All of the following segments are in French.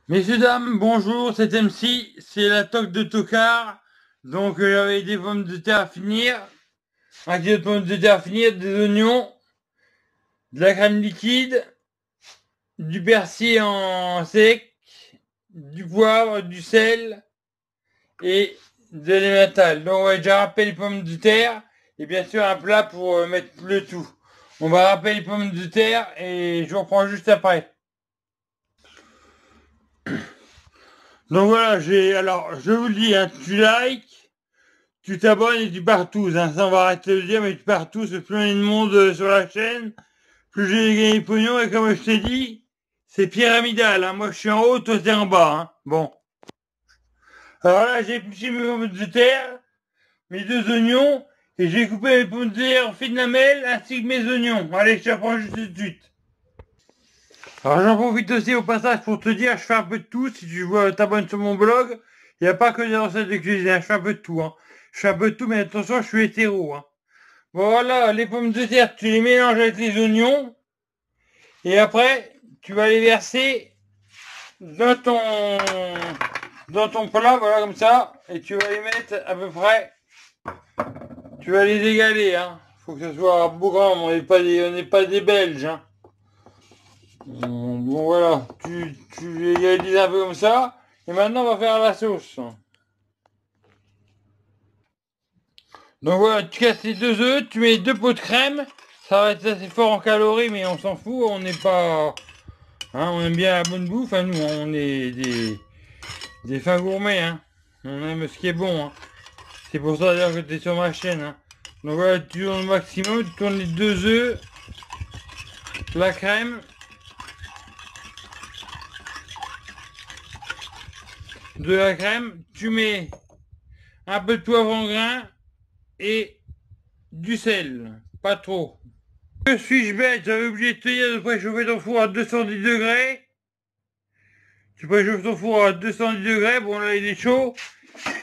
Messieurs, dames, bonjour, c'est MC, c'est la toque de Tocard. Donc j'avais des pommes de terre à finir, un kilo de pommes de terre à finir, des oignons, de la crème liquide, du persil en sec, du poivre, du sel et de l'emmental. Donc on va déjà râper les pommes de terre et bien sûr un plat pour mettre le tout. On va râper les pommes de terre et je vous reprends juste après. Donc voilà, alors je vous le dis, hein, tu likes, tu t'abonnes et tu partout, hein. Ça on va arrêter de le dire, mais tu partout, c'est plus on est de monde sur la chaîne, plus j'ai gagné pognon, et comme je t'ai dit, c'est pyramidal, hein. Moi je suis en haut, toi t'es en bas, hein. Bon. Alors là, j'ai épluché mes pommes de terre, mes deux oignons, et j'ai coupé mes pommes de terre en fines lamelles, ainsi que mes oignons. Allez, je te reprends juste tout de suite. Alors j'en profite aussi au passage pour te dire, je fais un peu de tout, si tu vois, t'abonnes sur mon blog, il n'y a pas que des recettes de cuisine, hein. Je fais un peu de tout, hein. Je fais un peu de tout, mais attention, je suis hétéro, hein. Bon, voilà, les pommes de terre, tu les mélanges avec les oignons, et après, tu vas les verser dans ton plat, voilà, comme ça, et tu vas les mettre à peu près, tu vas les égaler, hein. Faut que ce soit beau grand, on n'est pas des Belges, hein. Bon, voilà, tu les égalises un peu comme ça, et maintenant, on va faire la sauce. Donc voilà, tu casses les deux œufs, tu mets deux pots de crème, ça va être assez fort en calories, mais on s'en fout, on n'est pas... Hein, on aime bien la bonne bouffe, hein, nous, on est des fins gourmets, hein. On aime ce qui est bon, hein. C'est pour ça d'ailleurs que tu es sur ma chaîne, hein. Donc voilà, tu tournes au maximum, tu tournes les deux œufs, la crème, de la crème, tu mets un peu de poivre en grain et du sel, pas trop. Que suis-je bête, j'avais oublié de te dire de préchauffer ton four à 210 degrés. Tu préchauffes ton four à 210 degrés, bon là il est chaud,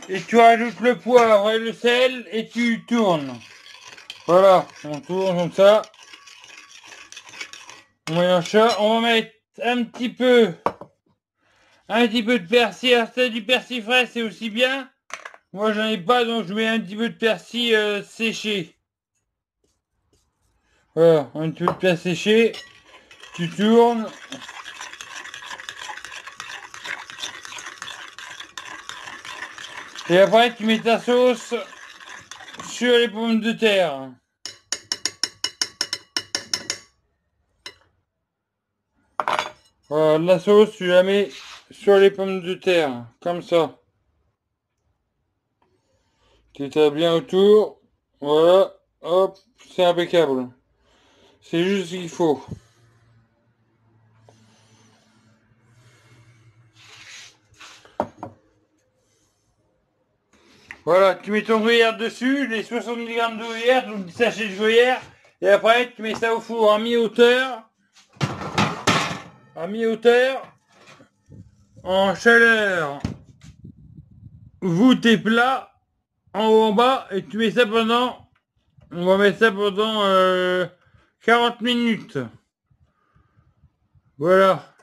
et tu rajoutes le poivre et le sel et tu tournes. Voilà, on tourne comme ça. On mélange ça, on va mettre un petit peu de persil. Alors c'est du persil frais, c'est aussi bien. Moi j'en ai pas, donc je mets un petit peu de persil séché. Voilà, un petit peu de persil séché. Tu tournes. Et après tu mets ta sauce sur les pommes de terre. Voilà, la sauce, tu la mets sur les pommes de terre, comme ça. Tu étales bien autour. Voilà, hop, c'est impeccable. C'est juste ce qu'il faut. Voilà, tu mets ton gruyère dessus, les 70 grammes de gruyère, donc 10 sachets de gruyère, et après tu mets ça au four en chaleur. Vous tes plats, en haut en bas, et tu mets ça on va mettre ça pendant 40 minutes. Voilà,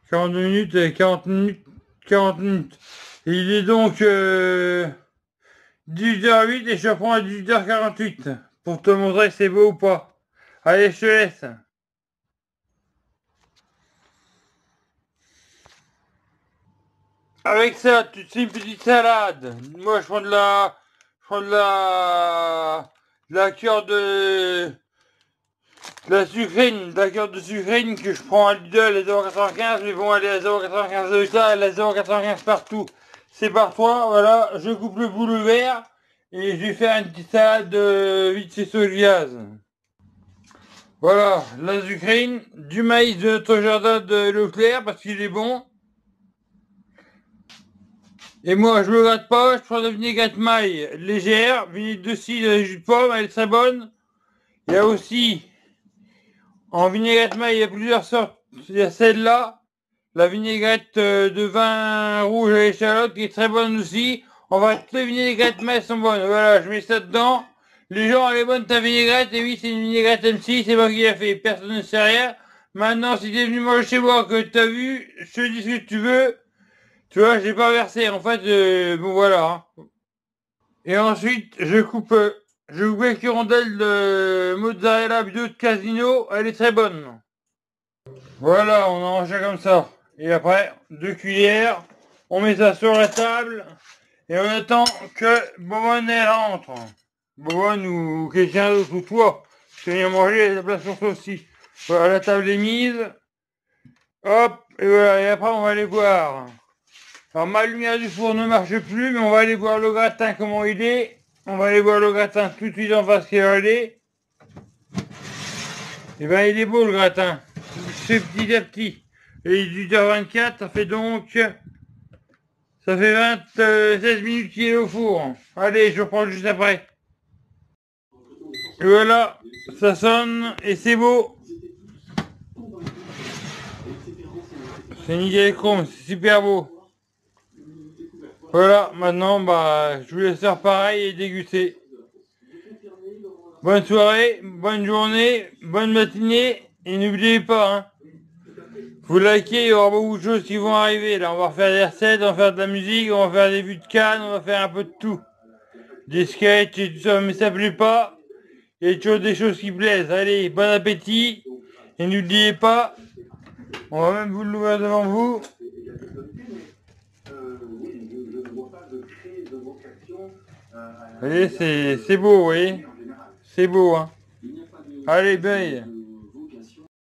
40 minutes, 40 minutes, 40 minutes. Et il est donc 18h08 et je reprends à 18h48 pour te montrer si c'est beau ou pas. Allez, je te laisse. Avec ça, tu te fais une petite salade. Moi, je prends de la cure de la sucrine, de la cure de sucrine que je prends à Lidl à 0,95, mais bon, elle est à 0,95 de ça, elle est à 0,95 partout. C'est par toi, voilà, je coupe le bout le vert et je vais faire une petite salade de vite fait sojiase. Voilà, la sucrine, du maïs de notre jardin de Leclerc parce qu'il est bon. Et moi, je me gratte pas, je prends de la vinaigrette maille légère, vinaigrette de cidre et jus de pomme, elle est très bonne. Il y a aussi, en vinaigrette maille, il y a plusieurs sortes. Il y a celle-là, la vinaigrette de vin rouge à l'échalote qui est très bonne aussi. Enfin, toutes les vinaigrettes maille sont bonnes. Voilà, je mets ça dedans. Les gens, elle est bonne ta vinaigrette, et oui, c'est une vinaigrette MC, c'est moi qui l'ai fait, personne ne sait rien. Maintenant, si t'es venu manger chez moi, que t'as vu, je te dis ce que tu veux. Tu vois, j'ai pas versé. En fait, bon voilà. Et ensuite, je coupe avec une rondelle de mozzarella bio de Casino. Elle est très bonne. Voilà, on en range comme ça. Et après, 2 cuillères. On met ça sur la table. Et on attend que Bobonne elle rentre. Bobonne ou quelqu'un d'autre ou toi. Tu viens manger, il y a de la place pour toi aussi. Voilà, la table est mise. Hop, et voilà, et après on va aller voir. Alors ma lumière du four ne marche plus, mais on va aller voir le gratin comment il est. On va aller voir le gratin tout de suite en face qu'il est. Et ben il est beau le gratin. C'est petit à petit. Et il est 18h24, ça fait 16 minutes qu'il est au four. Allez, je reprends juste après. Et voilà, ça sonne et c'est beau. C'est nickel chrome, c'est super beau. Voilà, maintenant, bah, je vous laisse faire pareil et déguster. Bonne soirée, bonne journée, bonne matinée, et n'oubliez pas, hein, vous likez, il y aura beaucoup de choses qui vont arriver. Là, on va refaire des recettes, on va faire de la musique, on va faire des vues de Cannes, on va faire un peu de tout. Des sketchs et tout ça, mais ça plaît pas. Il y a toujours des choses qui plaisent. Allez, bon appétit, et n'oubliez pas, on va même vous l'ouvrir devant vous. Vous voyez, c'est beau, oui. C'est beau, hein. Allez, bye.